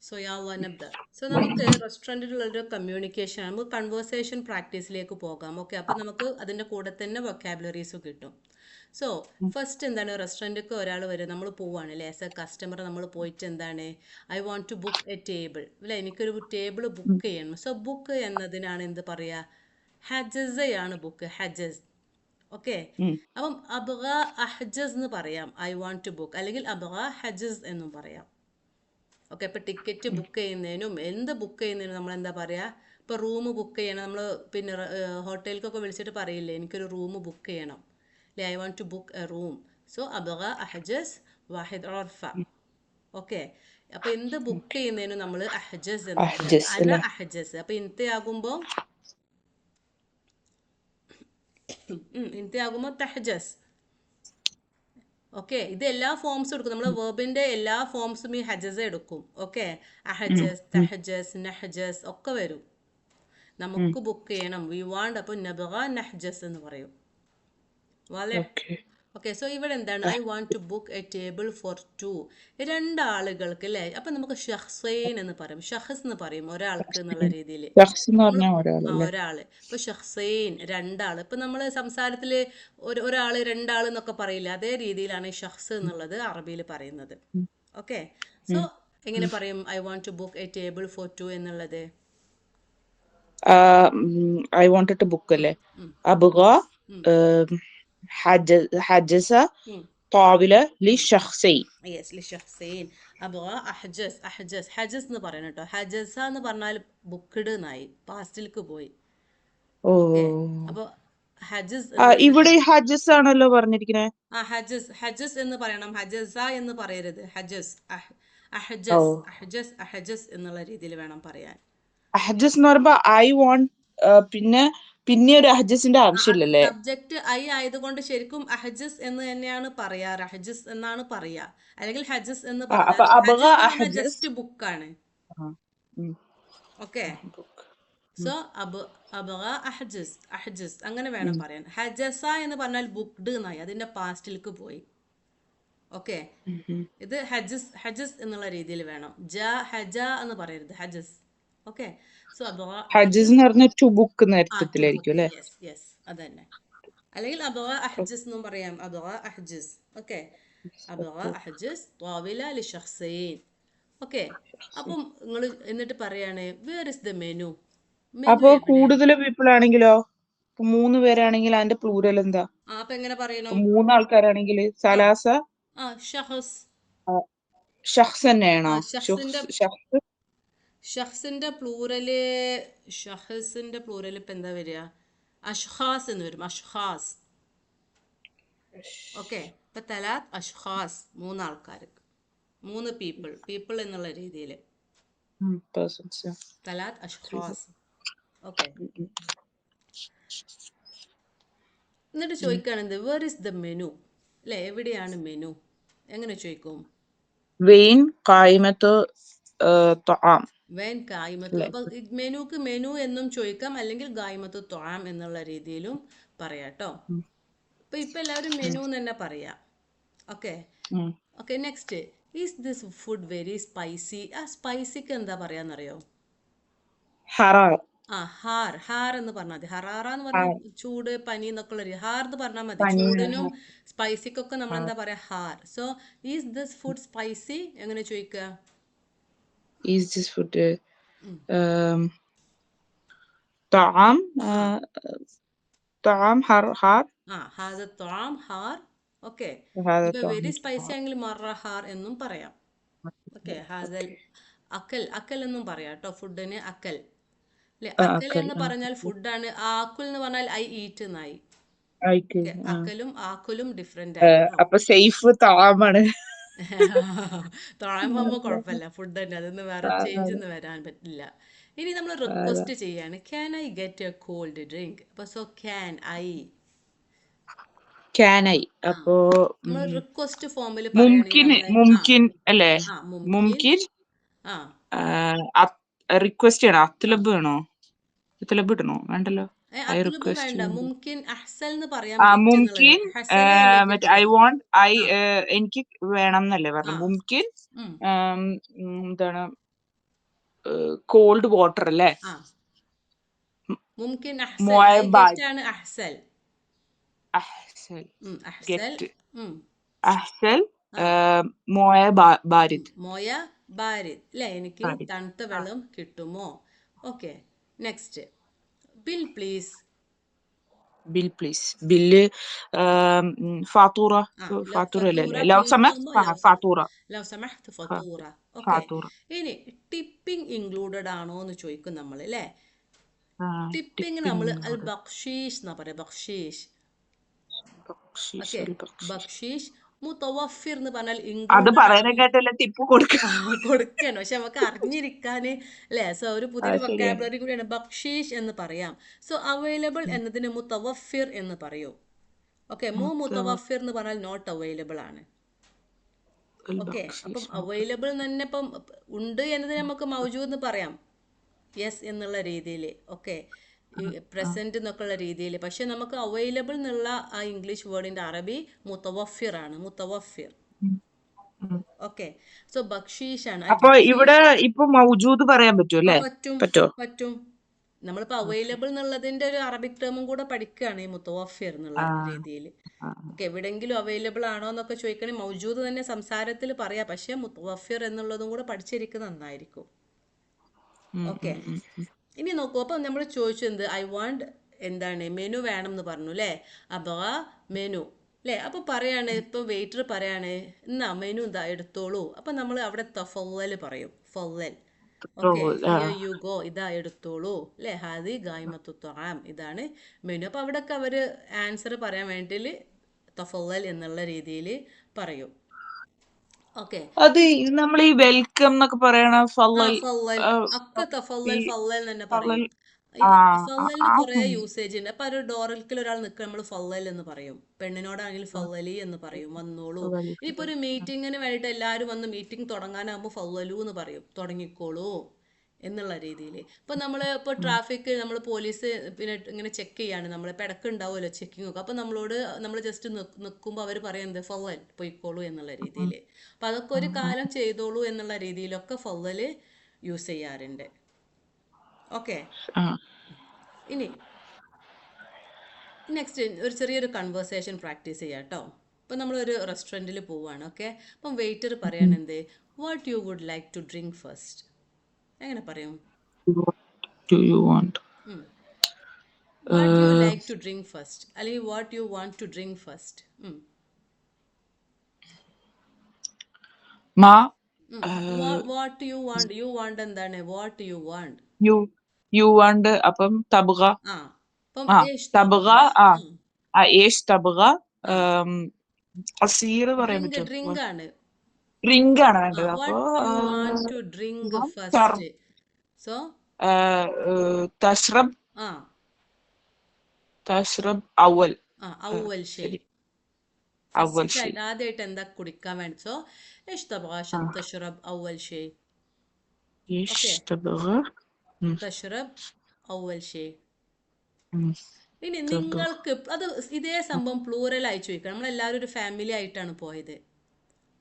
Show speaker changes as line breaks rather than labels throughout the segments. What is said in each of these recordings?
So yeah നബ്ദ. So നമുക്ക് റെസ്റ്റോറൻറ്റിലുള്ള communication, നമുക്ക് conversation പ്രാക്ടീസിലേക്ക് പോകാം. ഓക്കെ, അപ്പോൾ നമുക്ക് അതിൻ്റെ കൂടെ തന്നെ വൊക്കാബുലറീസും കിട്ടും. സോ ഫസ്റ്റ് എന്താണ്, റെസ്റ്റോറൻറ്റിലേക്ക് ഒരാൾ വരും, നമ്മൾ പോവാണ് അല്ലേ, ആസ് എ കസ്റ്റമർ നമ്മൾ പോയിട്ട് എന്താണ്, I want to book a table അല്ലേ, എനിക്കൊരു ടേബിൾ ബുക്ക് ചെയ്യണം. സോ ബുക്ക് എന്നതിനാണ് എന്ത് പറയുക, ഹജസയാണ് ബുക്ക്, ഹജസ്. ഓക്കെ, അപ്പം അബ്ഗ അഹ്ജസ് എന്ന് പറയാം, ഐ വാണ്ട് ടു ബുക്ക്, അല്ലെങ്കിൽ അബ്ഗ ഹജസ് എന്നും പറയാം. ഓക്കെ, ഇപ്പോൾ ടിക്കറ്റ് ബുക്ക് ചെയ്യുന്നതിനും എന്ത് ബുക്ക് ചെയ്യുന്നതിനും നമ്മൾ എന്താ പറയുക, ഇപ്പോൾ റൂം ബുക്ക് ചെയ്യണം, നമ്മൾ പിന്നെ ഹോട്ടലിലേക്കൊക്കെ വിളിച്ചിട്ട് പറയില്ലേ, എനിക്കൊരു റൂം ബുക്ക് ചെയ്യണം അല്ലേ, I want to book a room. So അബ്ഗ അഹ്ജസ് വാഹിദ് ഉർഫ. ഓക്കെ, അപ്പോൾ എന്ത് ബുക്ക് ചെയ്യുന്നതിനും നമ്മൾ അഹ്ജസ് എന്ന് പറയാം,
അഹ്ജസ്
അന
അല്ലേ?
അഹ്ജസ്. അപ്പോൾ ഇൻതയാകുമ്പോൾ ഇൻതയാകുമ്പോൾ തഹ്ജസ്. ഓക്കെ, ഇത് എല്ലാ ഫോംസും എടുക്കും, നമ്മൾ വേർബിന്റെ എല്ലാ ഫോംസും ഈ ഹജസ് എടുക്കും. ഓക്കെ, അഹജസ്, തഹജസ്, നഹജസ് ഒക്കെ വരും. നമുക്ക് ബുക്ക് ചെയ്യണം, വി വാണ്ട്, അപ്പോൾ നബഗ നഹ്ജസ് എന്ന് പറയും. വാലേ.
ഓക്കെ.
ഓക്കെ, സോ ഇവിടെ എന്താണ്, I want to book a table for two, രണ്ടാളുകൾക്ക് അല്ലേ. അപ്പം നമുക്ക് ഷഹ്സൈൻ എന്ന് പറയും, ഷഹസ് എന്ന് പറയും ഒരാൾക്ക് എന്നുള്ള രീതിയിൽ.
ഷഖ്സ് എന്ന്
നമ്മൾ
പറഞ്ഞാൽ ഒരാളല്ലേ?
ഒരാള്, ഇപ്പോൾ ഷഹ്സൈൻ രണ്ടാള്, ഇപ്പം നമ്മൾ സംസാരത്തിൽ ഒരാള് രണ്ടാള് എന്നൊക്കെ പറയില്ല, അതേ രീതിയിലാണ് ഷഹ്സ് എന്നുള്ളത് അറബിയിൽ പറയുന്നത്. ഓക്കെ, സോ എങ്ങനെ പറയും I want to book a table for two എന്നുള്ളത്?
ഐ വാണ്ടഡ് ടു ബുക്ക് അല്ലേ? അബ്ഗ ഹജസ طاولة لشخصين.
യെസ്, ലി ഷഹ്സൈൻ. അപ്പോൾ അഹ്ജസ്, അഹ്ജസ്, ഹജസ് എന്ന് പറയണം കേട്ടോ. ഹജസ എന്ന് പറഞ്ഞാൽ ബുക്ക്ഡ് എന്നായി, പാസ്റ്റിലേക്ക് പോയി.
ഓ,
ഓക്കെ, അപ്പോൾ ഹജസ് എന്നുള്ളത്
ഇവിടെ ഹജസ് ആണല്ലോ പറഞ്ഞിരിക്കുന്നത്.
ഹജസ്, ഹജസ് എന്ന് പറയണം, ഹജസ എന്ന് പറയരുത്. ഹജസ്,
ഓ,
അഹ്ജസ്, അഹ്ജസ്, അഹജസ് എന്നുള്ള രീതിയിൽ വേണം പറയാൻ.
അഹജസ് എന്ന് പറയുമ്പോ ഐ വാണ്ട്, പിന്നെ പിന്നെ ഒരു അഹജസിന്റെ ആവശ്യമില്ലല്ലേ?
സബ്ജക്റ്റ് ഐ ആയതുകൊണ്ട് ശരിക്കും അഹജസ് എന്ന് തന്നെയാണ് പറയാറ്, അഹജസ് എന്നാണ് പറയാ, അല്ലെങ്കിൽ ഹജസ് എന്ന്
അപ്പൊ
പറഞ്ഞാൽ,
അബ്ഗ
ഹജസ് എന്ന് പറഞ്ഞാൽ
അഹജസ്.
ജസ്റ്റ് ബുക്കാണ്. ഓക്കെ, സോ അബ്ഗ അഹജസ്, അഹജസ് അങ്ങനെ വേണം പറയാൻ. ഹജസ എന്ന് പറഞ്ഞാൽ ബുക്ക്ഡ് എന്നായി, അതിന്റെ പാസ്റ്റിലേക്ക് പോയി. ഓക്കെ, ഇത് ഹജസ്, ഹജസ് എന്നുള്ള രീതിയിൽ വേണം, ഹജ എന്ന് പറയരുത്, ഹജസ്. ഓക്കെ, സോ അബ്ഗ
ഹജസ്
അഹജസ്,
എന്ന് പറഞ്ഞ ടു ബുക്ക്
ടു
നേരത്തിലായിരിക്കും
ബുക്ക്,
അല്ലെ?
യെസ് യെസ്, അത് തന്നെ. അല്ലെങ്കിൽ അബ്ഗ അഹ്ജസ് എന്നും പറയാം, അബ്ഗ അഹ്ജസ്. ഓക്കെ, അബ്ഗ അഹ്ജസ് ത്വാവില ലി ഷഖ്സൈൻ. ഓക്കെ, അപ്പം നിങ്ങൾ എന്നിട്ട് പറയാണ് where is the menu, menu
അപ്പൊ
എവിടെയാണ്?
കൂടുതൽ പീപ്പിൾ ആണെങ്കിലോ? ഇപ്പൊ 3 പേരാണെങ്കിൽ അതിന്റെ പ്ലൂരൽ എന്താ?
അപ്പൊ എങ്ങനെ
ഇപ്പൊ
പറയണം?
3 ആൾക്കാരാണെങ്കിൽ
ആ
സലാസ
ഷഹസ്.
ഷഖ്സ് തന്നെയാണോ?
ഷഖ്സിന്റെ
ഷഖ്സ്.
ഷഖ്സിന്റെ പ്ലൂറല്, ഷഹസിന്റെ പ്ലൂറൽ ഇപ്പൊ എന്താ വരിക, അഷ്ഖാസ് എന്ന് വരും, അഷ്ഖാസ്. ഓക്കെ, ഇപ്പൊ തലാത്ത് അഷ്ഖാസ്, 3 ആൾക്കാർ, 3 പീപ്പിൾ, പീപ്പിൾ എന്നുള്ള രീതിയിൽ
പേഴ്സൺസ്.
തലാത്ത് അഷ്ഖാസ്. ഓക്കെ, എന്നിട്ട് ചോദിക്കുകയാണെന്ത്, വേർ ഇസ് ദ മെനു അല്ലെ, എവിടെയാണ് മെനു, എങ്ങനെ ചോദിക്കും?
വെയിൻ കായ്മത്ത് ത്വആം
വേൻ കായ്മത്തു.
അല്ലേ?
അപ്പൊ മെനുക്ക് മെനു എന്നും ചോദിക്കാം, അല്ലെങ്കിൽ ഗായ്മത്തു ത്വാം എന്നുള്ള രീതിയിലും പറയാട്ടോ. ഇപ്പൊ എല്ലാവരും മെനു എന്ന് തന്നെ പറയാം. Okay, okay, next, is this food very spicy. ആ സ്പൈസിക്ക് എന്താ പറയാന്നറിയോ?
ഹറാർ.
ഹാർ, ഹാർ എന്ന് പറഞ്ഞാൽ മതി. ഹറാറ എന്ന് പറഞ്ഞാൽ ചൂട്, പനി എന്നൊക്കെ ഉള്ള ഹാർ എന്ന് പറഞ്ഞാൽ മതി.
പനി.
ചൂടിനും സ്പൈസിക്കൊക്കെ നമ്മൾ എന്താ പറയാ, ഹാർ. So is this food spicy എങ്ങനെ ചോദിക്കുക?
ഈസ് ദിസ് ഫുഡ് ത്വആം. ത്വആം ഹാർ.
ഹാദ ത്വാം ഹാർ. ഓക്കെ,
هذا
ഇപ്പൊ
طعام
വെരി സ്പൈസി
ഹാർ.
ആണെങ്കിൽ മറ ഹാർ എന്നും പറയാം. ഓക്കെ, ഹാദൽ
ഓക്കെ.
അക്കൽ, അക്കൽ എന്നും പറയാം കേട്ടോ, ഫുഡിന് അക്കൽ അല്ലെ. അക്കൽ
അക്കൽ.
എന്ന് പറഞ്ഞാൽ ഫുഡാണ്. ആക്കുൽ എന്ന് പറഞ്ഞാൽ ഐ ഈറ്റ് എന്നായി.
ആയിക്ക്.
ഓക്കെ, അക്കലും ആക്കുലും ഡിഫറെന്റ് ആണ് കേട്ടോ.
അപ്പൊ സേഫ് ത്വആമാണ്.
തൊഴാൻ പോകുമ്പോൾ കുഴപ്പമില്ല, ഫുഡ് തന്നെ, അതൊന്നും വേറെ ചേഞ്ച് ഒന്നും വരാൻ പറ്റില്ല. ഇനി നമ്മൾ റിക്വസ്റ്റ് ചെയ്യാണ്, can I get a cold drink. അപ്പൊ സോ ക്യാൻ ഐ,
ക്യാനായി. അപ്പോ
നമ്മൾ റിക്വസ്റ്റ് ഫോമിൽ പറയുകയാണെങ്കിൽ
മുംകിൻ.
നമ്മൾ
മുംകിൻ അല്ലേ?
മുംകിൻ.
മുംകിൻ
ആ
റിക്വസ്റ്റ് ചെയ്യണോ? അത്ലബ് വേണോ? അത്ലബ് ഇടണോ? വേണ്ടല്ലോ. ഐ
അത്ലബ്
റിക്വസ്റ്റ്.
വേണ്ട, മുംകിൻ അഹ്സൽ എന്ന് പറയാൻ പറ്റുന്നുള്ളത്.
മുംകിൻ.
ഹസല അല്ലേ
മറ്റേ
തെറ്റ്.
ഐ വാണ്ട്,
ആ
എനിക്ക് വേണം എന്നല്ലേ
ആ
പറഞ്ഞു. മുംകിൻ
ഉം.
എന്താണ്, കോൾഡ് വാട്ടർ അല്ലേ?
ആ മുംകിൻ അഹ്സൽ
മുഅബാദ്
ഗെറ്റാണ് അഹ്സൽ.
അഹ്സൽ
അഹ്സൽ.
ഗെറ്റ്
ഉം.
അഹ്സൽ
ആ
ബാരിദ്
മോയ ബാരിദ് അല്ലേ, എനിക്ക്
ബാരിദ്
തണുത്ത
ആ
വെള്ളം കിട്ടുമോ? Okay, next bill please.
Bill please bill ഫാത്തൂറ ഫാത്തൂറ
ഫത്തൂറ
അല്ലേ? ലോ
പ്ലീസ്
സമഹ്
ആകുമ്പോൾ
ഫാത്തൂറ
ലോ സമഹ്ത് ഫത്തൂറ.
ഫാത്തൂറ
ഓക്കെ,
ഫാത്തൂറ
ഇനി ടിപ്പിംഗ് ഇൻക്ലൂഡഡ് ആണോ എന്ന് ചോദിക്കും നമ്മൾ അല്ലേ. ടിപ്പിംഗ് നമ്മൾ
ടിപ്പിംഗ്
അൽ ബക്ഷീഷ് എന്നാ പറയാ, ബക്ഷീഷ്.
ബക്ഷീഷ്
ഓക്കെ,
അൽ ബക്ഷീഷ്
ബക്ഷീഷ്. മുത്തവഫിർ എന്ന് പറഞ്ഞാൽ
അത്
ഇൻക്ലൂഡഡ്
പറയുന്ന
ആണ്.
കേട്ടല്ലേ ടിപ്പ് കൊടുക്ക.
കൊടുക്കണം, പക്ഷെ നമുക്ക് അറിഞ്ഞിരിക്കാന് അല്ലേ. സോ ഒരു പുതിയൊരു
ശരിയാണ്.
വൊക്കാബുലറി കൂടിയാണ് ബക്ഷീഷ് എന്ന് പറയാം. സോ അവൈലബിൾ എന്നതിന് മുത്തവഫിർ എന്ന് പറയൂ. ഓക്കെ, മുത്തവഫിർ എന്ന് പറഞ്ഞാൽ നോട്ട് അവൈലബിൾ ആണ്. ഓക്കെ, അപ്പം അവൈലബിൾ തന്നെ ഇപ്പം ഉണ്ട് എന്നതിന് നമുക്ക് മൗജൂദ് എന്ന് പറയാം, യെസ് എന്നുള്ള രീതിയിൽ. ഓക്കെ, ഈ പ്രസന്റ് എന്നൊക്കെ ഉള്ള രീതിയിൽ. പക്ഷെ നമുക്ക് അവൈലബിൾ എന്നുള്ള ആ ഇംഗ്ലീഷ് വേർഡിന്റെ അറബി മുത്തവഫിർ ആണ്, മുത്തവഫിർ. Okay, so ബക്ഷീഷാണ്.
അപ്പൊ ഇവിടെ ഇപ്പൊ മൗജൂദ് പറയാൻ പറ്റും അല്ലേ?
പറ്റും
പറ്റോ?
പറ്റും. നമ്മളിപ്പോൾ അവൈലബിൾ എന്നുള്ളതിന്റെ ഒരു അറബിക് ടേമും കൂടെ പഠിക്കുകയാണ് ഈ മുത്തവഫിർ എന്നുള്ള രീതിയിൽ. ഓക്കെ, എവിടെയെങ്കിലും അവൈലബിൾ ആണോ എന്നൊക്കെ ചോദിക്കണമെങ്കിൽ മൗജൂദ് തന്നെ സംസാരത്തിൽ പറയാം, പക്ഷെ മുത്തവഫിർ എന്നുള്ളതും കൂടെ പഠിച്ചിരിക്കുന്നത് നന്നായിരിക്കും. ഓക്കെ, ഇനി നോക്കൂ. അപ്പം നമ്മൾ ചോദിച്ചു എന്ത്, ഐ വാണ്ട് എന്താണ് മെനു വേണം എന്ന് പറഞ്ഞു അല്ലേ. അപ്പോൾ മെനു അല്ലേ, അപ്പോൾ പറയാണ്, ഇപ്പം വെയിറ്റർ പറയാണ് എന്നാ മെനു ഇതാ എടുത്തോളൂ. അപ്പം നമ്മൾ അവിടെ തഫവൽ പറയും, ഫവൽ. ഓക്കെ, ഹിയർ യു ഗോ, ഇതാ എടുത്തോളൂ അല്ലേ. ഹാദി ഗായ്മത്തു ത്വആം, ഇതാണ് മെനു. അപ്പോൾ അവിടെയൊക്കെ അവർ ആൻസർ പറയാൻ വേണ്ടിയിട്ട് തഫവൽ എന്നുള്ള രീതിയിൽ പറയും. ഓക്കെ,
അത് നമ്മൾ ഈ വെൽക്കം എന്നൊക്കെ പറയണ ഫളൽ
ഫവൽ ഒക്കെ
ഈ
തഫവൽ ഫവൽ തന്നെ
ഫളൽ
പറയും. ഫവലിന് കുറേ യൂസേജ് ഉണ്ട്. അപ്പൊ ഒരു ഡോറിൽ ഒരാൾ നിൽക്കുക, നമ്മൾ ഫവൽ എന്ന് പറയും. പെണ്ണിനോടാണെങ്കിൽ ഫവലി എന്ന് പറയും, വന്നോളൂ. ഇനിയിപ്പോ ഒരു മീറ്റിങ്ങിന് വേണ്ടിയിട്ട് എല്ലാവരും വന്ന് മീറ്റിംഗ് തുടങ്ങാനാകുമ്പോൾ ഫവലു എന്ന് പറയും, തുടങ്ങിക്കോളൂ എന്നുള്ള രീതിയിൽ. ഇപ്പൊ നമ്മൾ ഇപ്പോൾ ട്രാഫിക് നമ്മൾ പോലീസ് പിന്നെ ഇങ്ങനെ ചെക്ക് ചെയ്യാണ്, നമ്മളിപ്പോൾ ഇടയ്ക്ക് ഉണ്ടാവുമല്ലോ ചെക്കിംഗ് ഒക്കെ. അപ്പോൾ നമ്മളോട് നമ്മൾ ജസ്റ്റ് നിൽക്കുമ്പോൾ അവർ പറയുന്നത് ഫവൽ പോയിക്കോളൂ എന്നുള്ള രീതിയിൽ. അപ്പം അതൊക്കെ ഒരു കാലം ചെയ്തോളൂ എന്നുള്ള രീതിയിലൊക്കെ ഫവൽ യൂസ് ചെയ്യാറുണ്ട്. ഓക്കെ, ഇനി നെക്സ്റ്റ് ഒരു ചെറിയൊരു കൺവേഴ്സേഷൻ പ്രാക്ടീസ് ചെയ്യാം കേട്ടോ. ഇപ്പം നമ്മളൊരു റെസ്റ്റോറൻറ്റിൽ പോവുകയാണ്. ഓക്കെ, അപ്പം വെയിറ്റർ പറയാണ് എന്ത്, what you would like to drink first. എങ്ങനെ പറയും?
Do you want
what you like to drink first, അല്ലെങ്കിൽ what you want to drink first.
മാ
what you want, you want എന്താണ്, what you want.
You want അപ്പം തബ്ഗ
ആ, അപ്പം
തബ്ഗ ഏഷ് തബ്ഗ അസീർ പറയാൻ
ഡ്രിങ്ക്
പറ്റുമോ?
ഡ്രിങ്ക് ആണ്.
ഡ്രിങ്ക് ആണ് വേണ്ടത്. അപ്പൊ
what you want to drink first. So
തഷ്റബ് തഷ്റബ് അവൽ.
അവൽ ഷെയ്,
ശരി, അവൽ
ഫസ്റ്റ്
ഷെയ്.
ആയിട്ട് ആദ്യമായിട്ട് എന്താ കുടിക്കാൻ വേണ്ടി. സോ ايش تبغى عشان تشرب اول شيء. اوكي،
ايش تبغ
تشرب اول شيء. ഇനി
تبغ
നിങ്ങൾക്ക് അത് ഇതേ സംഭവം പ്ലൂറൽ ആയി ചോദിക്കണം. നമ്മളെല്ലാവരും ഒരു ഫാമിലി ആയിട്ടാണ് പോയത്.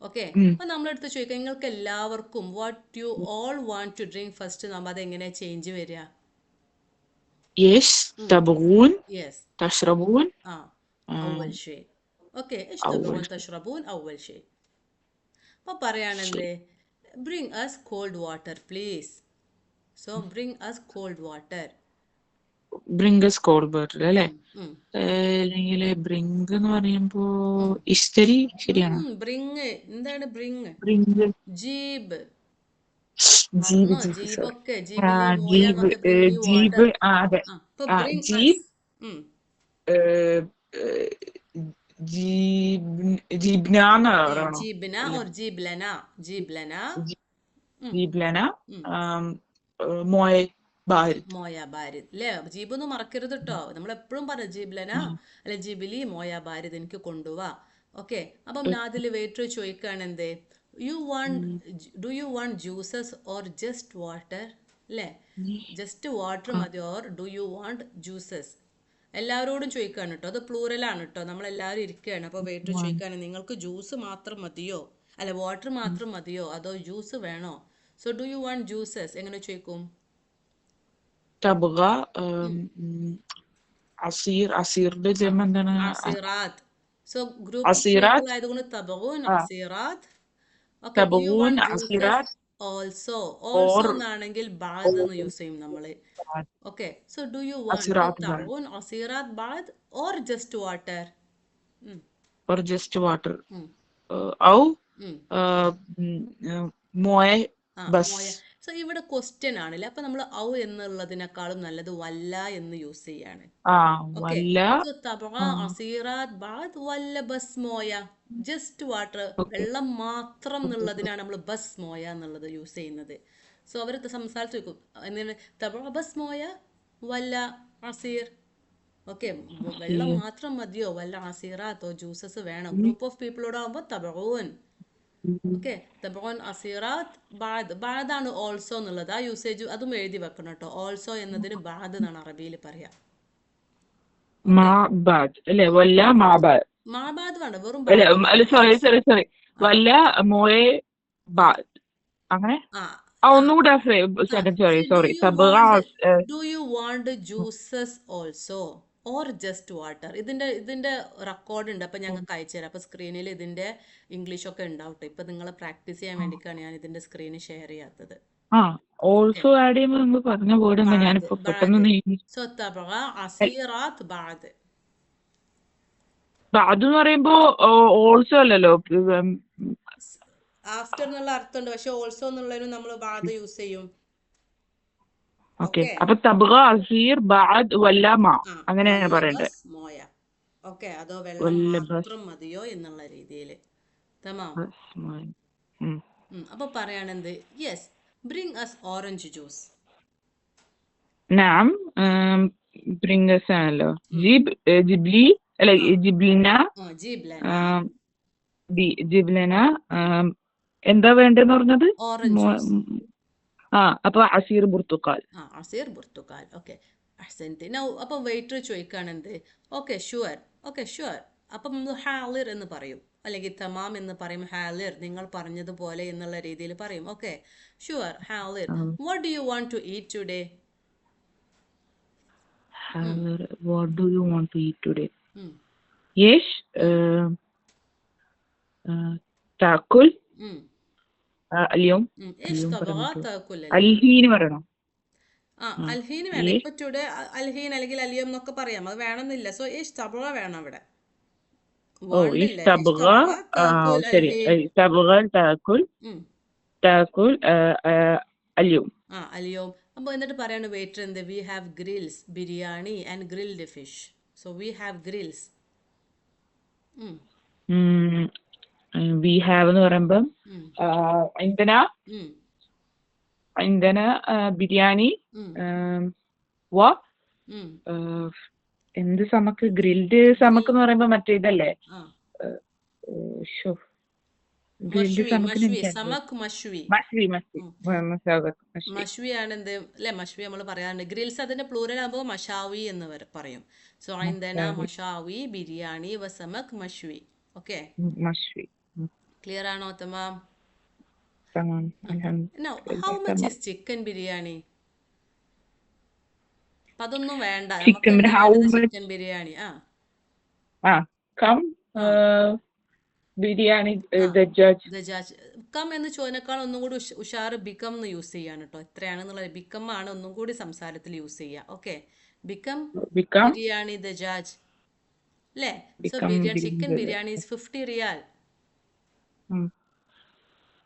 ഓക്കെ, അപ്പൊ നമ്മളെടുത്ത് ചോദിക്കാം നിങ്ങൾക്ക് എല്ലാവർക്കും what you all want to drink first, നമ്മൾ അത് എങ്ങനെയാ ചേഞ്ച് വരിക?
ايش تبغون
യെസ്,
تشربون
أول شيء. اوكي، ايش تبغون تشربون اول شيء. അപ്പോൾ പറയാണെന്ത്, bring us cold water please. so bring us cold water.
Bring us cold water അല്ലേ? അല്ലെങ്കിൽ ബ്രിങ്ക് എന്ന് പറയുമ്പോ ഇസ്തരി ശരിയാണോ?
ബ്രിങ് എന്താണ് ബ്രിങ്?
ബ്രിങ്ക്
ജീബ്.
ജീബ്
മറന്നോ?
ജീബ് സോറി
ജീബൊക്കെ ജീബില് മോയ
ജീബ്
എന്നൊക്കെ ബ്രിങ് മീ
ജീബ്
വാട്ടർ.
അതെ
അപ്പൊ ബ്രിങ്
ജീബ്
അസ്.
ജീബ്നാന്ന് പറയണോ?
ജീബ്ന ഓർ ജീബ്ലന. ജീബ്ലന.
ജീബ്ലന മോയ് ബാരിദ്.
മോയ ബാരിദ് അല്ലേ. ജീബൊന്നും മറക്കരുത് കേട്ടോ. നമ്മൾ എപ്പോഴും പറയും ജീബ്ലന അല്ലെ ജിബിലി മോയ ബാരിദ്, എനിക്ക് കൊണ്ടുപോവാ. ഓക്കെ, അപ്പം അതിൽ വെയിറ്റർ ചോദിക്കുകയാണ് എന്ത്, do you want juices or just water അല്ലേ. ജസ്റ്റ് വാട്ടർ മതി or do you want juices. എല്ലാവരോടും ചോദിക്കുകയാണ് കേട്ടോ, അത് പ്ലൂറലാണ് കേട്ടോ. നമ്മളെല്ലാവരും ഇരിക്കുകയാണ്. അപ്പോൾ വെയിറ്റർ ചോദിക്കുകയാണ് നിങ്ങൾക്ക് ജ്യൂസ് മാത്രം മതിയോ, അല്ല വാട്ടർ മാത്രം മതിയോ അതോ ജ്യൂസ് വേണോ? So do you want juices എങ്ങനെ ചോദിക്കും?
تبغى عصير عصيറിന്റെ ജമ എന്താണ്?
അസിറാത്ത്. So group of people
عصيرات.
ആയതുകൊണ്ട് തബഗൂൻ അസിറാത്ത്. Okay, do you
تبغون
want juices
عصيرات
also?
or
also എന്നാണെങ്കിൽ ബാദ് എന്ന് യൂസ് ചെയ്യും നമ്മള്. Okay, so do you want
عصيرات بعد
തബഗൂൻ അസിറാത്ത് ബാദ് or just water?
or just water أو مويه بس.
മോയ. സോ ഇവിടെ ക്വസ്റ്റ്യൻ ആണല്ലേ, അപ്പൊ നമ്മൾ ഔ എന്നുള്ളതിനേക്കാളും നല്ലത് വല്ല എന്ന് യൂസ് ചെയ്യാണ്. ഓക്കെ,
ولا
സോ തബഗ അസീറാത്ത് ബാദ് വല്ല ബസ് മോയ, ജസ്റ്റ് വാട്ടർ,
okay.
വെള്ളം മാത്രം എന്നുള്ളതിനാണ് നമ്മൾ ബസ് മോയ എന്നുള്ളത് യൂസ് ചെയ്യുന്നത്. സോ അവർ സംസാരിച്ച് വെക്കും എന്തിനാണ് തബഗ ബസ് മോയ വല്ല അസീർ. ഓക്കെ, വെള്ളം മാത്രം മതിയോ വല്ല അസീറാത്തോ ജ്യൂസസ് വേണം? ഗ്രൂപ്പ് ഓഫ് പീപ്പിളോടാകുമ്പോൾ തബഗൂൻ. ഓക്കെ, തബഗൂൻ അസീറാത്ത് ബാദ്. ബാദാണ് ഓൾസോ എന്നുള്ളത്, ആ യൂസേജ് അതും എഴുതി വെക്കണം കേട്ടോ. ഓൾസോ എന്നതിന് ബാദ് എന്നാണ് അറബിയിൽ പറയാ.
مع بعض അല്ലേ? ولا مع بعض.
മാബാദ് വേണ്ട, വെറും
അല്ല
ബാദ്.
സോറി വല്ല مويه بعد അങ്ങനെ. ഒന്നുകൂടെ sorry
do you want juices also or just water? ഇതിന്റെ റെക്കോർഡ് ഉണ്ട്, അപ്പൊ ഞങ്ങൾക്ക് അയച്ചുതരാം. അപ്പൊ സ്ക്രീനിൽ ഇതിന്റെ ഇംഗ്ലീഷ് ഒക്കെ ഉണ്ടാവട്ടെ. ഇപ്പൊ നിങ്ങളെ പ്രാക്ടീസ് ചെയ്യാൻ വേണ്ടിയിട്ടാണ് ഞാൻ ഇതിന്റെ സ്ക്രീന് ഷെയർ ചെയ്യാത്തത്.
ഓൾസോ ആഡ് ചെയ്യുമ്പോൾ നിങ്ങൾ പറഞ്ഞ വേർഡ് എന്താ? ഞാനിപ്പോ പെട്ടെന്ന്
സോ തബഗ അസീറാത്ത് ബാദ്.
ബാദ് എന്ന് പറയുമ്പോ ഓൾസോ അല്ലല്ലോ,
ആഫ്റ്റർ എന്നുള്ള അർത്ഥമുണ്ട്, പക്ഷെ ഓൾസോ എന്നുള്ളതിനും നമ്മൾ ബാദ് യൂസ് ചെയ്യും.
ഓക്കെ, അപ്പൊ തബ്ഗ അസീർ ബാദ് വല്ല മാ അങ്ങനെയാണ് പറയണ്ടത്.
മോയ. ഓക്കെ, അതോ വെള്ളം മാത്രം മതിയോ എന്നുള്ള രീതിയിൽ. തമാം. അപ്പൊ പറയാണെന്ത്? Yes, bring us orange juice.
നാം ബ്രിങ് അസ് ആണല്ലോ. ജിബ്ലി അല്ല ജിബ്ലിന. ജിബ്ലന എന്താ വേണ്ടെന്ന് പറഞ്ഞത്?
ഓറഞ്ച്.
അപ്പൊ അസീർ ബുർത്തുക്കാൽ.
അസീർ ബുർത്തുക്കാൽ. ഓക്കെ, അപ്പൊ വെയിറ്റർ ചോദിക്കാണെന്ത്? Okay sure. Okay sure. അപ്പം ഹാലിർ എന്ന് പറയും, അല്ലെങ്കിൽ തമാം എന്ന് പറയും. ഹാലിർ, നിങ്ങൾ പറഞ്ഞതുപോലെ എന്നുള്ള രീതിയിൽ പറയും. ഓക്കെ, ഷുവർ, ഹാലിർ. What do you want to eat today?
What do you want to eat today? ايش تاكل اليوم؟
ايش تبغى تاكل
الحين പറയണം.
അൽഹീൻ വേണം. ഇപ്പൊ ടുഡേ അൽഹീൻ അല്ലെങ്കിൽ അലിയം എന്നൊക്കെ പറയാം, അത് വേണമെന്നില്ല. സോ ഈഷ് തബഗ വേണം അവിടെ.
ഈഷ് തബഗ. ശരി, തബഗ താക്കുൽ അലിയം.
അലിയം. അപ്പോൾ എന്നിട്ട് പറയാണ് വെയിറ്റർ എന്ത്? We have grills biryani and grilled fish. So we have grills.
We have എന്ന് പറയുമ്പം ഇന്ധന ബിരിയാണി എന്ത് സമക്ക്? ഗ്രിൽഡ് സമക്ക് എന്ന് പറയുമ്പോ മറ്റേ ഇതല്ലേ?
മഷ്വി ആണ് എന്ത് അല്ലെ? മഷ്വി നമ്മൾ പറയാറുണ്ട്. ഗ്രിൽസ് അതിന്റെ പ്ലൂറൽ ആകുമ്പോൾ മഷാവി എന്ന് പറയും. സോ ഇന്ധന മഷാവി ബിരിയാണി വസമക് മഷ്വി. ഓക്കെ, ക്ലിയർ ആണോ? തമാം. Now, how much is chicken biryani? അതൊന്നും വേണ്ട, ചിക്കൻ ബിരിയാണി.
ബിരിയാണി
കം എന്ന് ചോദിനേക്കാൾ ഒന്നും കൂടി ഉഷാർ ബിക്കം എന്ന് യൂസ് ചെയ്യാണ് കേട്ടോ. എത്രയാണെന്നുള്ളത് ബിക്കം ആണ് ഒന്നും കൂടി സംസാരത്തിൽ യൂസ് ചെയ്യുക. ഓക്കെ, ബിക്കം ബിരിയാണി ദജാജ് അല്ലേ? So biryani chicken biryani is 50 riyal.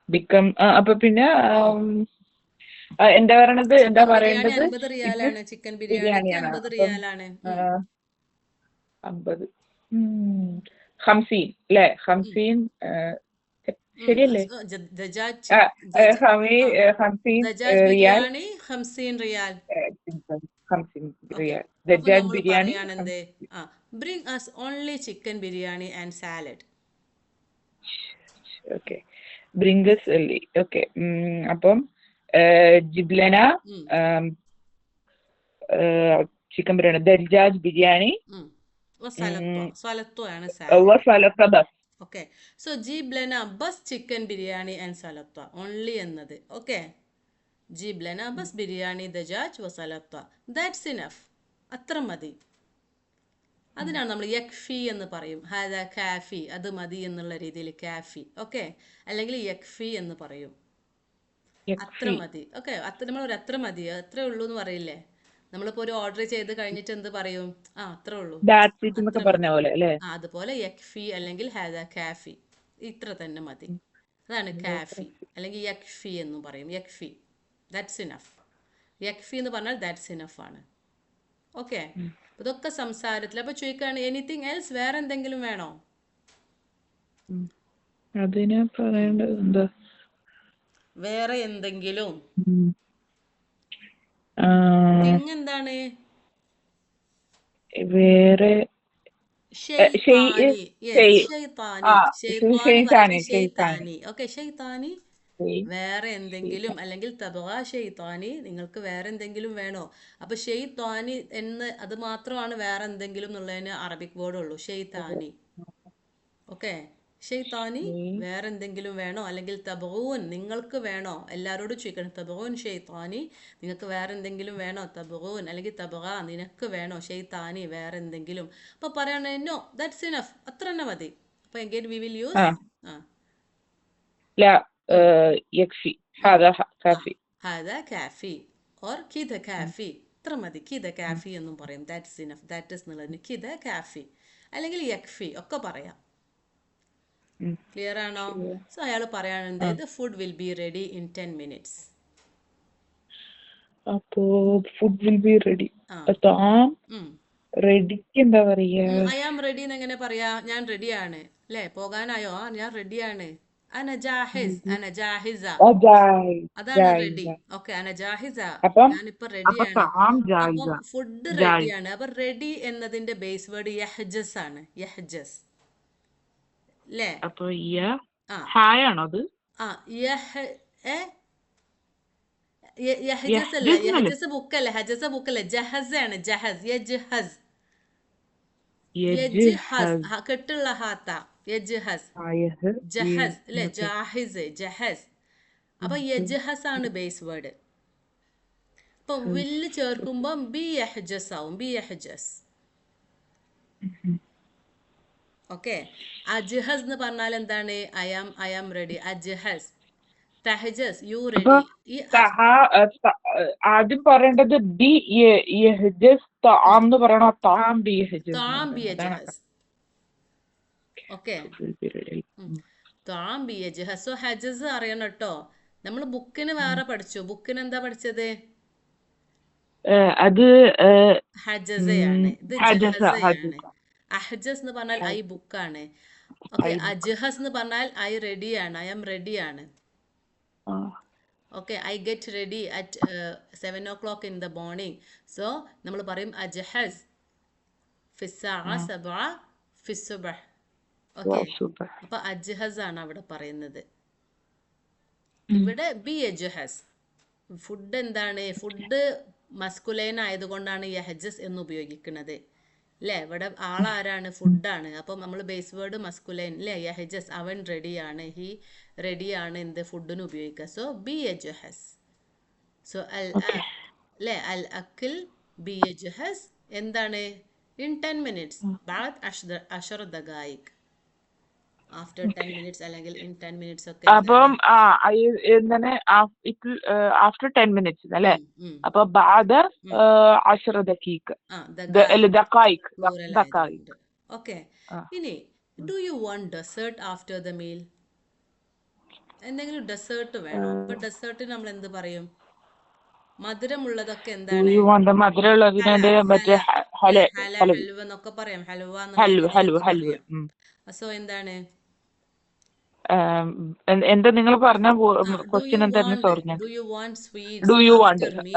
Become. അപ്പൊ പിന്നെ എന്താ പറയണത്? എന്താ പറയേണ്ടത്?
50 റിയാലാണ് ചിക്കൻ ബിരിയാണിക്ക്. 50 റിയാലാണ്.
50 50 അല്ലേ? 50 ശരിയല്ലേ?
ദജാജ്
ബിരിയാണി
50 റിയാൽ.
ദജാജ് biryani.
Bring us only chicken biryani and salad.
Okay, bring us അല്ലേ? ഓക്കെ, അപ്പം ജിബ്ലന ചിക്കൻ ബിരിയാണി, ദജാജ് ബിരിയാണി
ഓക്കെ. സോ ജിബ്ലന ബസ് ചിക്കൻ ബിരിയാണി ആൻഡ് സലത്ത ഓൺലി എന്നത്. ഓക്കെ, ജീബ് ലന ബസ് ബിരിയാണി ദജാജ് വസലത്ത. That's enough. അത്ര മതി. അതിനാണ് നമ്മൾ യക്ഫി എന്ന് പറയും. ഹാദ കാഫി, അത് മതി എന്നുള്ള രീതിയിൽ കാഫി. ഓക്കെ, അല്ലെങ്കിൽ യക്ഫി എന്ന് പറയും. അത്ര
യക്ഫി.
മതി. ഓക്കെ, നമ്മൾ ഒരു അത്ര മതി, അത്രേ ഉള്ളൂ എന്ന് പറയില്ലേ. നമ്മളിപ്പോൾ ഒരു ഓർഡർ ചെയ്ത് കഴിഞ്ഞിട്ട് എന്ത് പറയും? ആ, അത്രേ ഉള്ളൂ,
ദാറ്റ്സ് ഇറ്റ്
അത്ര
എന്നൊക്കെ
മതി.
പറഞ്ഞ പോലെ അല്ലേ?
ആ, അതുപോലെ യക്ഫി അല്ലെങ്കിൽ ഹാദ കാഫി, ഇത്ര തന്നെ മതി. അതാണ് കാഫി അല്ലെങ്കിൽ യക്ഫി എന്നും പറയും. യക്ഫി, ദാറ്റ്സ് ഇനഫ്. യക്ഫി എന്ന് പറഞ്ഞാൽ ദാറ്റ്സ് ഇനഫ് ആണ്. ഓക്കെ, ഇതൊക്കെ സംസാരത്തിൽ. അപ്പൊ ചോദിക്കാണ് എനിത്തിങ് എൽസ്, വേറെ എന്തെങ്കിലും വേണോ?
അതിന് പറയേണ്ടത് എന്താ?
വേറെ എന്തെങ്കിലും.
ആ,
തിങ് എന്താണ്?
വേറെ
ഷെയ്ത്താനി. യെസ്, ഷെയ്ത്താനി. ഷെയ്ത്താന് പറഞ്ഞാൽ ഷെയ്ത്താനി. ഓക്കെ, ഷെയ്ത്താനി വേറെ എന്തെങ്കിലും, അല്ലെങ്കിൽ തബഗ ഷെയ്ത്താനി, നിങ്ങൾക്ക് വേറെ എന്തെങ്കിലും വേണോ? അപ്പൊ ഷെയ്ത്താനി എന്ന് അത് മാത്രമാണ് വേറെ എന്തെങ്കിലും എന്നുള്ളതിന് അറബിക് വേർഡ് ഉള്ളൂ, ഷെയ്ത്താനി. ഓക്കെ, ഷെയ്ത്താനി വേറെ എന്തെങ്കിലും വേണോ, അല്ലെങ്കിൽ തബൂൻ നിങ്ങൾക്ക് വേണോ? എല്ലാവരോടും ചോദിക്കണം. തബൂൻ ഷെയ്ത്താനി, നിങ്ങൾക്ക് വേറെ എന്തെങ്കിലും വേണോ? തബൂൻ അല്ലെങ്കിൽ തബഗ, നിനക്ക് വേണോ? ഷെയ്ത്താനി വേറെ എന്തെങ്കിലും. അപ്പൊ പറയണേ നോ, ദാറ്റ്സ് ഇനഫ്, അത്ര തന്നെ മതി. അപ്പൊ എഗൈൻ വി വിൽ യൂസ്
لا يكفي هذا كافي.
هذا കാഫി ഓർ കിദ കാഫി, ഇത്ര മതി. കിദ കാഫി എന്നും പറയും. ദാറ്റ്സ് ഇനഫ്, ദാറ്റ് ഇസ് എന്നുള്ളതിന് കിദ കാഫി അല്ലെങ്കിൽ യക്ഫി ഒക്കെ പറയാം. ക്ലിയർ ആണോ? സോ അയാൾ പറയാനുണ്ട് the food will be ready in 10 minutes.
അപ്പോ ഫുഡ് വിൽ ബി റെഡി. റെഡിക്ക് എന്താ പറയാ?
ഐ ആം റെഡി എന്ന് എങ്ങനെ പറയാ? ഞാൻ റെഡിയാണ് അല്ലേ, പോകാനായോ? ആ, ഞാൻ റെഡിയാണ്. അന ജാഹിസ്, അന ജാഹിസ, അതാണ് റെഡി. ഓക്കെ, അന ജാഹിസ, ഞാനിപ്പോ റെഡിയാണ്. അപ്പം ഫുഡ് റെഡിയാണ്. അപ്പൊ റെഡി എന്നതിന്റെ ബേസ് വേർഡ് യഹ്ജസ് ആണ്. യഹ്ജസ് അല്ലേ?
അപ്പൊ ഹായാണോ അത്?
ആ, യഹ്ജസ് അല്ല, യഹ്ജസ് ബുക്കല്ല, ഹജസ ബുക്കല്ല, ജഹസ് ആണ്. ജഹസ്, യജ്ഹസ്, യജ്ഹസ്, കെട്ടുള്ള ഹാത്ത, യജ്ഹസ്, ജഹസ് അല്ലെ, ജാഹിസ്, ജഹസ്. അപ്പൊ യജ്ഹസ് ആണ് ബേസ് വേർഡ്. അപ്പൊ വില്ല് ചേർക്കുമ്പോ ബി യഹ്ജസ് ആവും, ബി യഹ്ജസ്. ഓക്കെ, അജ്ഹസ് എന്ന് പറഞ്ഞാൽ എന്താണ്? ഐ ആം റെഡി, അജ്ഹസ്. തഹജസ്, യു റെഡി.
ആദ്യം പറയേണ്ടത് ബി യഹ്ജസ് തആം എന്ന് പറയണോ? തആം ബി യഹ്ജസ്?
തആം ബി യജ്ഹസ്. ഓക്കെ, തആം ബി യജ്ഹസ്. സോ ഹജസ് അറിയണം കേട്ടോ. നമ്മൾ ബുക്കിന് വേറെ പഠിച്ചു. ബുക്കിന് എന്താ പഠിച്ചത്?
അത്
ഹജസയാണ്. ഇത് ജഹസയാണ്. അഹ്ജസ് എന്ന് പറഞ്ഞാൽ ഐ ബുക്കാണ്. ഓക്കെ, അജ്ഹസ് എന്ന് പറഞ്ഞാൽ ഐ റെഡിയാണ്, ഐ ആം റെഡിയാണ്. Okay, I get ready at 7 o'clock in the morning. So നമ്മൾ പറയും അജ്ഹസ് ഫിസ്സാഅ സബ്അ ഫിസ്സുബഹ്. ഓക്കെ, അപ്പൊ അജ്ഹസ് ആണ് അവിടെ പറയുന്നത്. ഇവിടെ ബി അജ്ഹസ്. ഫുഡ് എന്താണ്? ഫുഡ് മസ്കുലൈൻ ആയതുകൊണ്ടാണ് യഹ്ജസ് എന്ന് ഉപയോഗിക്കുന്നത് അല്ലേ? ഇവിടെ ആളാരാണ്? ഫുഡാണ്. അപ്പം നമ്മൾ ബേസ് വേർഡ് മസ്കുലൈൻ അല്ലേ, യഹ്ജസ്, അവൻ റെഡിയാണ്, ഹി റെഡിയാണ് എന്ത് ഫുഡിന് ഉപയോഗിക്കുക. സോ ബി യജ്ഹസ്. സോ അല്ലേ, അൽ അക്കിൽ ബി യജ്ഹസ് എന്താണ്? ഇൻ 10 minutes, ബാദ് 10 ദഖായിഖ്. ആഫ്റ്റർ 10 minutes അല്ലെങ്കിൽ ഇൻ 10 minutes ഒക്കെ.
അപ്പം ആഫ്റ്റർ 10 minutes അല്ലേ? അപ്പൊ ബാദ 10 ദഖീഖ് ദഖായിഖ്.
ഓക്കെ, ഇനി do you want dessert after the meal? എന്തെങ്കിലും ഡെസേർട്ട് വേണോ? അപ്പൊ ഡെസേർട്ട് നമ്മൾ എന്ത് പറയും? മധുരമുള്ളതൊക്കെ എന്താണ്? ഹൽവ എന്നൊക്കെ പറയാം. ഹൽവ എന്നൊക്കെ പറയാം. സോ എന്താണ്?
എന്താ നിങ്ങൾ പറഞ്ഞ ക്വസ്റ്റ്യൻ എന്തായിരുന്നു? സോറി, ഞാൻ
do you want sweets after meal?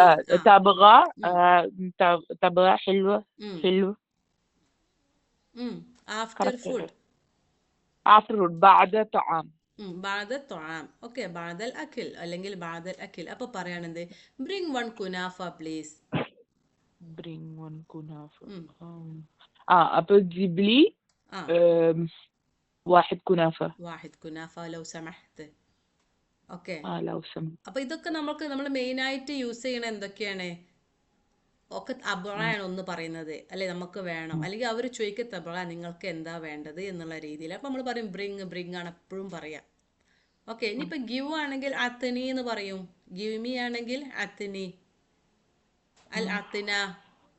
തബ്ഗ തബ്ഗ ഹൽവ ഹൽവ
ആഫ്റ്റർ ഫുഡ്.
ആഫ്റ്റർ ഫുഡ് ബാദ തആം.
ബാദ തആം. ഓക്കെ, ബാദൽ അക്കിൽ അല്ലെങ്കിൽ ബാദൽ അക്കിൽ. അപ്പൊ പറയാണെന്ത്? ബ്രിങ് വൺ കുനാഫ പ്ലീസ്.
ബ്രിങ് വൺ കുനാഫ. അപ്പൊ ജിബ്ലി واحد كنافة.
واحد كنافة لو سمحت. ഓക്കെ.
ലൗസം.
അപ്പൊ ഇതൊക്കെ നമ്മൾ മെയിൻ ആയിട്ട് യൂസ് ചെയ്യണ എന്തൊക്കെയാണ്? ഒക്കെ തബറയാണ് ഒന്ന് പറയുന്നത് അല്ലെ, നമുക്ക് വേണം, അല്ലെങ്കിൽ അവർ ചോദിക്കുക തബറ നിങ്ങൾക്ക് എന്താ വേണ്ടത് എന്നുള്ള രീതിയിൽ. അപ്പൊ നമ്മൾ പറയും ബ്രിങ് ആണ് എപ്പോഴും പറയാം. ഓക്കെ. ഇനിയിപ്പോ ഗിവ് ആണെങ്കിൽ അത്തനി എന്ന് പറയും. ഗിവ് മീ ആണെങ്കിൽ അത്തനി, അൽ അത്തിന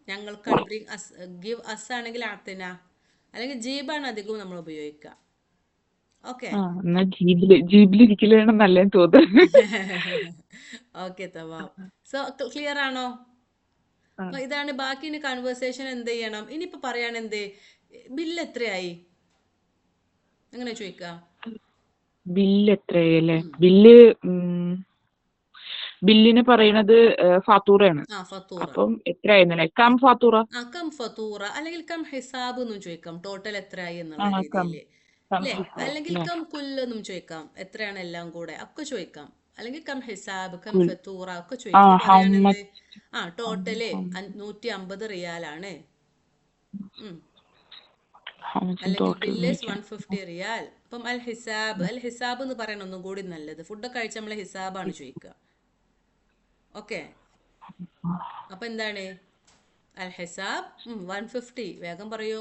ഞങ്ങൾക്കാണ്. ബ്രിങ് അസ്, ഗിവ് അസ് ആണെങ്കിൽ അത്തിന, അല്ലെങ്കിൽ ജീബാണ് അധികവും നമ്മൾ ഉപയോഗിക്കുക. ഓക്കെ.
എന്നാ ജീബിലിരിക്കലാണ് നല്ലതെന്ന് തോന്നുന്നു.
ഓക്കെ തമാം. സോ ക്ലിയർ ആണോ? അപ്പൊ ഇതാണ്. ബാക്കി ഇനി കൺവേഴ്സേഷൻ എന്ത് ചെയ്യണം? ഇനിയിപ്പോ പറയാണ് എന്ത്, ബില്ല് എത്രയായി അങ്ങനെ ചോദിക്കുക.
ബില്ല് എത്രയല്ലേ? ബില്ലിന് പറയണത് ഫാത്തൂറയാണ്.
ആ ഫത്തൂറ.
അപ്പം എത്രയായിരുന്നല്ലേ? കം ഫാത്തൂറ.
ആ കം ഫത്തൂറ, അല്ലെങ്കിൽ കം ഹിസാബ് എന്നും ചോദിക്കാം, ടോട്ടൽ എത്രയായി എന്നുള്ള രീതിയിൽ അല്ലേ. അല്ലെങ്കിൽ കം കുല്ല് എന്നും ചോദിക്കാം, എത്രയാണ് എല്ലാം കൂടെ ഒക്കെ ചോദിക്കാം. അല്ലെങ്കിൽ കം ഹിസാബ്, കം ഫത്തൂറ ഒക്കെ ചോദിക്കാം. പറയാണെന്ത്, ടോട്ടല് 150 റിയാലാണ്. അല്ലെങ്കിൽ ബില്ലേസ് 150 റിയാൽ. അപ്പം അൽ ഹിസാബ് എന്ന് പറയണ ഒന്നും കൂടി നല്ലത്. ഫുഡൊക്കെ കഴിച്ച് നമ്മളെ ഹിസാബാണ് ചോദിക്കുക. ഓക്കെ. അപ്പൊ എന്താണ് അൽ ഹിസാബ് 150. വേഗം പറയൂ.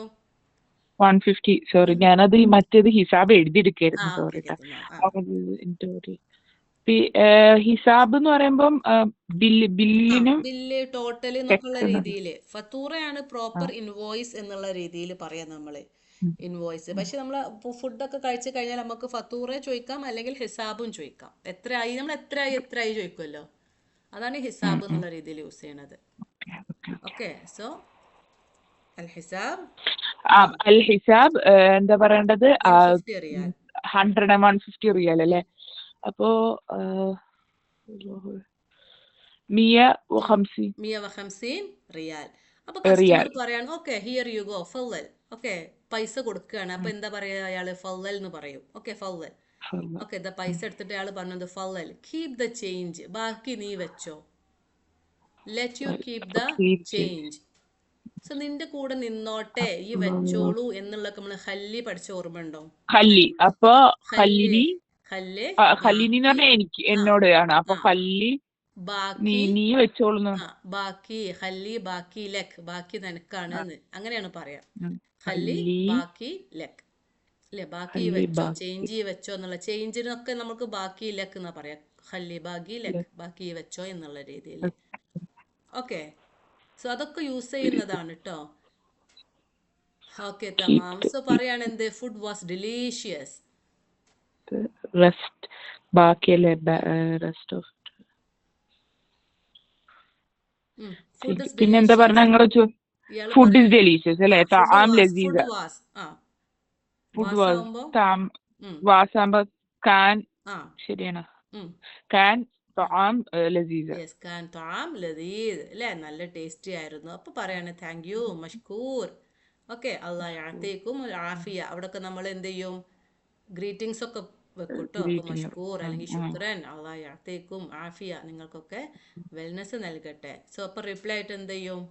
150. സോറി, ഞാനത് മറ്റേത് ഹിസാബ് എഴുതിയെടുക്കായിരുന്നു. സോറി. ഹിസാബ് എന്ന് പറയുമ്പം ബില്ലിനും
ബില്ല് ടോട്ടൽ എന്നൊക്കെയുള്ള രീതിയിൽ. ഫത്തൂറയാണ് പ്രോപ്പർ ഇൻവോയ്സ് എന്നുള്ള രീതിയിൽ പറയാം നമ്മള്, ഇൻവോയ്സ്. പക്ഷെ നമ്മൾ ഫുഡൊക്കെ കഴിച്ചു കഴിഞ്ഞാൽ നമുക്ക് ഫത്തൂറ ചോദിക്കാം, അല്ലെങ്കിൽ ഹിസാബും ചോദിക്കാം. എത്രയായി, നമ്മൾ എത്രയായി ചോദിക്കുമല്ലോ, അതാണ് ഹിസാബ് എന്നുള്ള രീതിയിൽ യൂസ് ചെയ്യണത്. ഓക്കെ. സോ അൽ ഹിസാബ്
എന്താ പറയേണ്ടത്?
150 റിയാൽ.
150 റിയാൽ അല്ലേ? അപ്പോ
150 റിയാൽ. അപ്പൊ കസ്റ്റമർ പറയാണ് ഓക്കെ ഹിയർ യു ഗോ ഫവൽ. ഓക്കെ, പൈസ കൊടുക്കുകയാണ്. അപ്പൊ എന്താ പറയാ അയാള്? ഫവൽ എന്ന് പറയും. ഓക്കെ, ഫവൽ. ഓക്കെ, പൈസ എടുത്തിട്ട് അയാൾ പറഞ്ഞത് ഫവൽ, കീപ് ദ ചേഞ്ച്, ബാക്കി നീ വെച്ചോ. Let you keep the change. So നിന്റെ കൂടെ നിന്നോട്ടെ, ഈ വെച്ചോളൂ എന്നുള്ളതൊക്കെ നമ്മള് ഹല്ലി പഠിച്ച ഓർമ്മ ഉണ്ടോ?
ഹല്ലി. അപ്പൊ
ഹല്ല്
ഹല്ലിനി എന്ന് പറഞ്ഞാൽ എനിക്ക്, എന്നോട് ആണ്. അപ്പൊ ഹല്ലി
ബാക്കി,
നീ വെച്ചോളുന്നു.
ബാക്കി ഹല്ലി ബാക്കി ലക്, ബാക്കി നിനക്കാണ് എന്ന് അങ്ങനെയാണ് പറയാ. ഹല്ലി ബാക്കി ലക് അല്ലെ, ബാക്കി വെച്ചോ, ചേഞ്ച് വെച്ചോ എന്നുള്ള. ചേഞ്ചിനൊക്കെ നമുക്ക് ബാക്കി ലക് എന്നാ പറയാ. ഹല്ലി ബാക്കി ലക്, ബാക്കി വെച്ചോ എന്നുള്ള രീതിയിൽ. ഓക്കെ. സോ അതൊക്കെ യൂസ് ചെയ്യുന്നതാണ് കേട്ടോ. ഓക്കെ തമാം. സോ പറയാണ് എന്ത്, ഫുഡ് വാസ് ഡിലീഷ്യസ്.
റെസ്റ്റ് ബാക്കിയല്ലേ? Rest of. പിന്നെ എന്താ പറഞ്ഞ നിങ്ങളെ? ഫുഡ് ഇസ് ഡെലീഷ്യസ് അല്ലേ? താം ലസീസ. ഫുഡ് വാസാകുമ്പോ കാൻ, ശരിയാണ്. കാൻ താം ലസീസ.
യെസ്, കാൻ താം ലസീസ് അല്ലേ, നല്ല ടേസ്റ്റി ആയിരുന്നു. അപ്പൊ പറയാണ് താങ്ക് യു, മഷ്കൂർ. ഓക്കെ, അല്ലാഹ് യഅതീകും ആഫിയ. അവിടൊക്കെ നമ്മൾ എന്ത് ചെയ്യും? ഗ്രീറ്റിംഗ്സ് ഒക്കെ വെക്കൂട്ടോ. അപ്പൊ മഷ്കൂർ അല്ലെങ്കിൽ ശുക്രൻ, അല്ലാഹ് യഅതീകും ആഫിയ, നിങ്ങൾക്കൊക്കെ വെൽനെസ് നൽകട്ടെ. സോ അപ്പൊ റിപ്ലൈ ആയിട്ട് എന്ത് ചെയ്യും?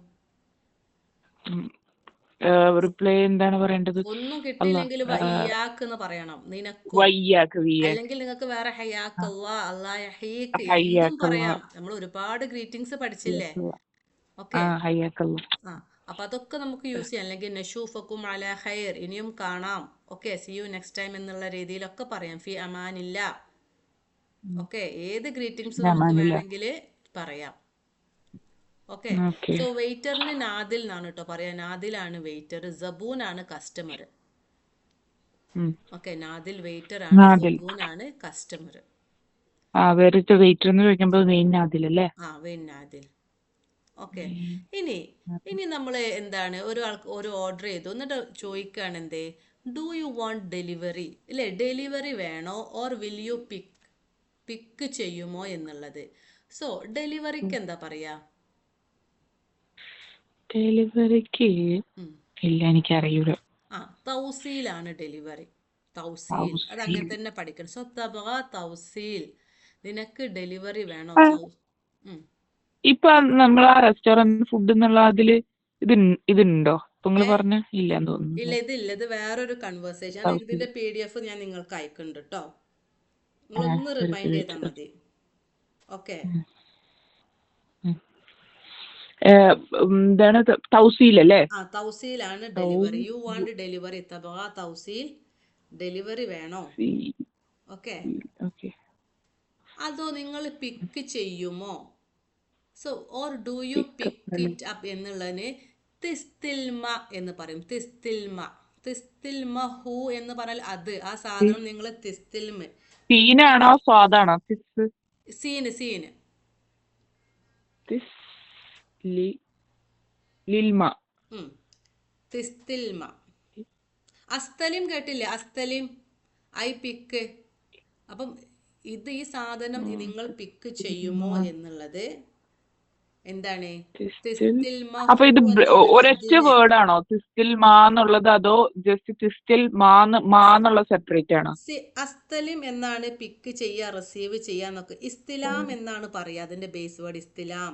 റിപ്ലൈ എന്താണ് പറയേണ്ടത്?
ഒന്നും കിട്ടിയില്ലെങ്കിൽ വയ്യാക്ക് എന്ന് പറയണം, നിനക്കും. അല്ലെങ്കിൽ നിങ്ങൾക്ക് വേറെ ഹയാക്ക് അല്ലാ, അല്ലാ യഹീക്ക് എന്തും പറയാം. നമ്മൾ ഒരുപാട് ഗ്രീറ്റിംഗ്സ് പഠിച്ചില്ലേ? ഓക്കെ. അപ്പൊ അതൊക്കെ നമുക്ക് യൂസ് ചെയ്യാം. അല്ലെങ്കിൽ നഷൂഫക്കും അലാ ഖൈർ, ഇനിയും കാണാം. Okay, see you next time എന്നുള്ള രീതിയിലൊക്കെ പറയാം. ഫി അമാനില്ല. ഓക്കെ, ഏത് ഗ്രീറ്റിംഗ്സ് നമുക്ക് വേണമെങ്കിൽ പറയാം. ഓക്കെ. സോ വെയിറ്ററിന് നാദിൽ എന്നാണ് കേട്ടോ പറയാ. നാദിലാണ് വെയിറ്റർ, സബൂൻ ആണ് കസ്റ്റമർ. ഓക്കെ, നാദിൽ വെയിറ്റർ ആണ്, സബൂൻ ആണ് കസ്റ്റമർ.
വെയിറ്റർ എന്ന് ചോദിക്കുമ്പോൾ വെയിൻ നാദിൽ അല്ലേ?
വെയിൻ നാദിൽ. ഓക്കെ. ഇനി നമ്മൾ എന്താണ്, ഒരു ഓർഡർ ചെയ്തു, എന്നിട്ട് ചോദിക്കുകയാണ് എന്തേ, ഡു യു വാണ്ട് ഡെലിവറി ഇല്ലേ, ഡെലിവറി വേണോ, ഓർ വിൽ യു പിക്ക് ചെയ്യുമോ എന്നുള്ളത്. സോ ഡെലിവറിക്ക് എന്താ പറയാ?
ഡെലിവറിക്ക് ഇല്ല, എനിക്കറിയൂല.
തൗസീലാണ് ഡെലിവറി. തൗസീൽ, അത് അങ്ങനെ തന്നെ പഠിക്കണം. സോ തബഗ തൗസീൽ, നിനക്ക് ഡെലിവറി വേണോ?
ഇപ്പൊ നമ്മൾ ആ റെസ്റ്റോറന്റ് ഫുഡ് എന്നുള്ള അതില് ഇതുണ്ടോ? നിങ്ങൾ പറഞ്ഞ ഇല്ലാന്ന് തോന്നുന്നു.
ഇല്ല, ഇതില്ല. ഇത് വേറൊരു കൺവേഴ്സേഷൻ. ഇതിന്റെ PDF ഞാൻ നിങ്ങൾക്ക് അയക്കുന്നുണ്ട് കേട്ടോ. നിങ്ങളൊന്ന്
ശരി
റിമൈൻഡ്
ശരി
ചെയ്താൽ മതി. ഓക്കെ,
എന്താണ് തൗസീൽ അല്ലേ?
ആ തൗസീലാണ് ഡെലിവറി. യു വാണ്ട് ഡെലിവറി, തബഗ തൗസീൽ, ഡെലിവറി വേണോ? Okay,
okay.
അതോ നിങ്ങൾ പിക്ക് ചെയ്യുമോ? So or do you pick it up എന്നുള്ളതിന് തിസ്തിൽമ എന്ന് പറയും. തിസ്തിൽമ, തിസ്തിൽമ ഹു എന്ന് പറഞ്ഞാൽ അത്, ആ സാധനം നിങ്ങൾ തിസ്തിൽമ,
സീനാണോ സ്വാദാണോ?
Scene, scene,
ലിൽമ.
തിസ്തിൽമ. അസ്തലിം കേട്ടില്ലേ? അസ്തലിം, ഐ പിക്ക്. അപ്പം ഇത് ഈ സാധനം നിങ്ങൾ പിക്ക് ചെയ്യുമോ എന്നുള്ളത് എന്താണ്? തിസ്തിൽമ
അപ്പൊ
ഹു
ഇത്
എന്നാണ്
ഒരൊറ്റ
അതിന്.
വേർഡാണോ തിസ്തിൽ മാന്നുള്ളത്, അതോ ജസ്റ്റ് തിസ്തിൽ മാന്നുള്ള സെപ്പറേറ്റ് ആണോ?
അസ്തലിം എന്നാണ് പിക്ക് ചെയ്യുക, റിസീവ് ചെയ്യാന്നൊക്കെ. ഇസ്തിലാം എന്നാണ് പറയുക, അതിന്റെ ബേസ് വേർഡ് ഇസ്തിലാം.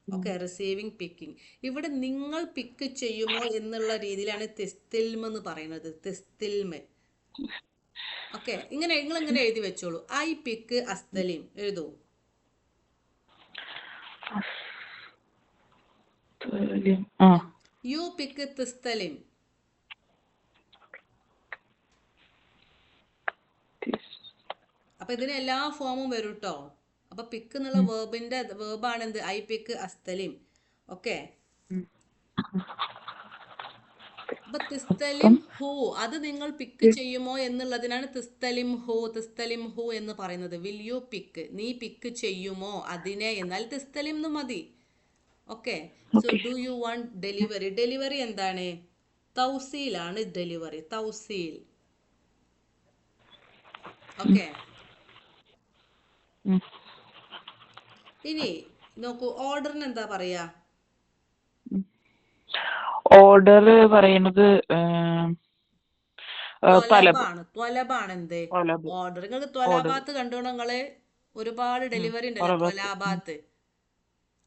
Okay, receiving, picking. ഇവിടെ നിങ്ങൾ പിക്ക് ചെയ്യുമോ എന്നുള്ള രീതിയിലാണ് തിസ്തിൽമ എന്ന് പറയുന്നത്. തിസ്തിൽമ. ഓക്കെ, നിങ്ങൾ ഇങ്ങനെ എഴുതി വെച്ചോളൂ. ഐ പിക്ക് അസ്തലിം എഴുതൂ. യു പിക്ക് തിസ്തലിം. അപ്പൊ ഇതിന് എല്ലാ ഫോമും വരും കേട്ടോ. അപ്പൊ പിക്ക് എന്നുള്ള വേർബാണ് എന്ത്? I pick അസ്തലിം. ഓക്കെ, അപ്പൊ തിസ്തലിം ഹു, അത് നിങ്ങൾ പിക്ക് ചെയ്യുമോ എന്നുള്ളതിനാണ് തിസ്തലിം ഹു, തിസ്തലിം ഹു എന്ന് പറയുന്നത്. വിൽ യു പിക്ക്, നീ പിക്ക് ചെയ്യുമോ അതിനെ, എന്നാൽ തിസ്തലിം എന്ന് മതി. Okay, so do you want delivery. Delivery എന്താണ്? തൗസീലാണ് ഡെലിവറി, തൗസീൽ. ഓക്കെ, ഇനി നോക്കൂ, ഓർഡറിന് എന്താ പറയാ?
ഓർഡർ പറയുന്നത്
ത്വലബാണ്. ത്വലബാണ് എന്ത്?
ത്വലബ്.
ഓർഡർ. നിങ്ങൾക്ക് ത്വലാബാത്ത് കണ്ടോണം. നിങ്ങള് ഒരുപാട് ഡെലിവറി ഉണ്ടല്ലോ ത്വലാബാത്ത്,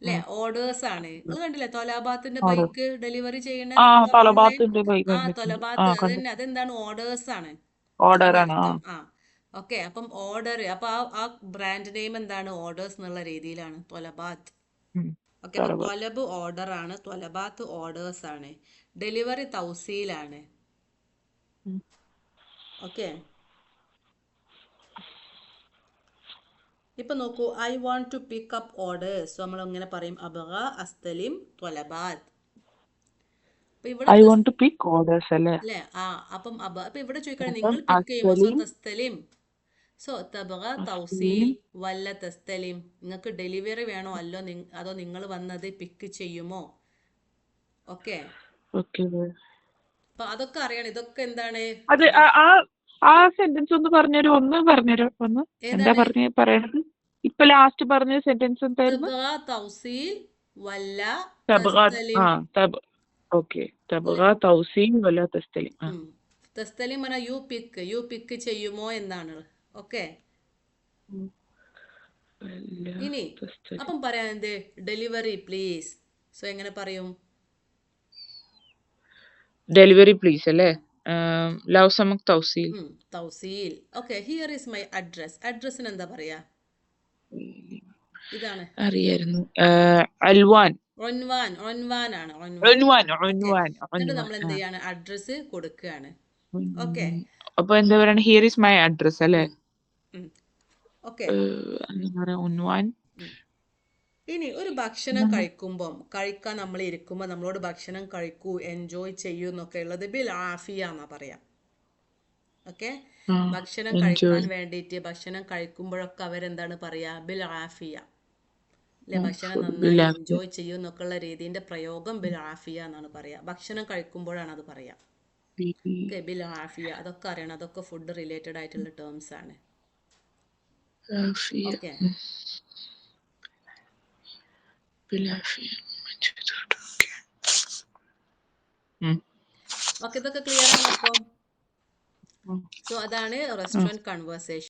അല്ലെ? ഓർഡേഴ്സ് ആണ്. നിങ്ങൾ കണ്ടില്ലേ ത്വലാബാത്തിന്റെ ബൈക്ക് ഡെലിവറി ചെയ്യണ?
ത്വലബാത്തിന്റെ
ആ ത്വലബാത്ത്, അത് തന്നെ. അതെന്താണ്? ഓർഡേഴ്സ് ആണ്
ഓർഡറാണ്.
അതിനർത്ഥം. ആ ഓക്കെ, അപ്പം ഓർഡർ, അപ്പൊ ആ ബ്രാൻഡ് നെയിം എന്താണ്? ഓർഡേഴ്സ് എന്നുള്ള രീതിയിലാണ് ത്വലബാത്ത്. ഓക്കെ, അപ്പൊ ത്വലബ് ഓർഡർ ആണ്, ത്വലബാത്ത് ഓർഡേഴ്സ് ആണ്, ഡെലിവറി തൗസീലാണ്. ഓക്കെ, ഇപ്പൊ നോക്കൂ, I want to pick up orders. നമ്മൾ എങ്ങനെ പറയും? അബഗ അസ്തലിം ത്വലബാത്ത്.
I want to pick orders അല്ലേ?
അല്ലേ? ആ, അപ്പം അപ്പൊ ഇവിടെ ചോദിക്കണം, നിങ്ങൾ പിക്ക് ചെയ്യുമോ? സോ തസ്തലിം, സോ തബഗ തൗസീൽ വല്ല തസ്തലിം. നിങ്ങൾക്ക് ഡെലിവറി വേണോ അല്ലോ, അതോ നിങ്ങൾ വന്നത് പിക്ക് ചെയ്യുമോ? ഓക്കെ, അപ്പൊ അതൊക്കെ അറിയണം. ഇതൊക്കെ എന്താണ്?
അത് ആ സെന്റൻസ് ഒന്ന് പറഞ്ഞുതരോ? ഒന്ന് എന്താ പറയണത്? ഇപ്പൊ ലാസ്റ്റ് പറഞ്ഞ സെന്റൻസ് എന്തായിരുന്നു?
തബഗ തൗസീൽ വല്ല
തബഗാത്ത്.
തസ്തലിം.
ഓക്കെ, തബഗ തൗസീൽ വല്ല തസ്തലിം.
തസ്തലിം പറഞ്ഞാൽ യു പിക്ക് ചെയ്യുമോ എന്നാണ്. ഓക്കെ, ഇനി അപ്പം പറയാൻ എന്ത്? Delivery please. സോ എങ്ങനെ പറയും?
ഡെലിവറി പ്ലീസ് അല്ലേ? ലവ് സമക് തൗസീൽ.
തൗസീൽ. Okay, here is my address. അഡ്രസ്സിന് എന്താ പറയാ? ഇതാണ്,
അറിയായിരുന്നു. അൽവാൻ.
ഒൻവാൻ. ഒൻവാൻ ആണ്. എന്നിട്ട് നമ്മൾ എന്ത് ചെയ്യാണ്? അഡ്രസ് കൊടുക്കുകയാണ്. ഓക്കെ,
അപ്പൊ എന്താ പറയണ? ഹിയർ ഈസ് മൈ അഡ്രസ് അല്ലേ?
ഓക്കെ,
ഒൻവാൻ.
ഇനി ഒരു ഭക്ഷണം കഴിക്കാൻ നമ്മൾ ഇരിക്കുമ്പോൾ നമ്മളോട് ഭക്ഷണം കഴിക്കൂ, എൻജോയ് ചെയ്യൂ എന്നൊക്കെ ഉള്ളത് ബിൽ ആഫിയ എന്നാ പറയാ. ഓക്കെ, ഭക്ഷണം കഴിക്കാൻ വേണ്ടിയിട്ട്, ഭക്ഷണം കഴിക്കുമ്പോഴൊക്കെ അവരെന്താണ് പറയാ? ബിൽ ആഫിയ, അല്ലെ? ഭക്ഷണം നന്നായി എൻജോയ് ചെയ്യൂ എന്നൊക്കെ ഉള്ള രീതിന്റെ പ്രയോഗം ബിൽ ആഫിയ എന്നാണ് പറയാ. ഭക്ഷണം കഴിക്കുമ്പോഴാണ് അത് പറയാ. ഓക്കെ, ബിൽ ആഫിയ. അതൊക്കെ അറിയണം. അതൊക്കെ ഫുഡ് റിലേറ്റഡ് ആയിട്ടുള്ള ടേംസ് ആണ്. ഓക്കെ, ഓക്കെ, ഇതൊക്കെ ക്ലിയർ ആണ്. അപ്പം സോ അതാണ് റെസ്റ്റോറന്റ് കൺവേഴ്സേഷൻ.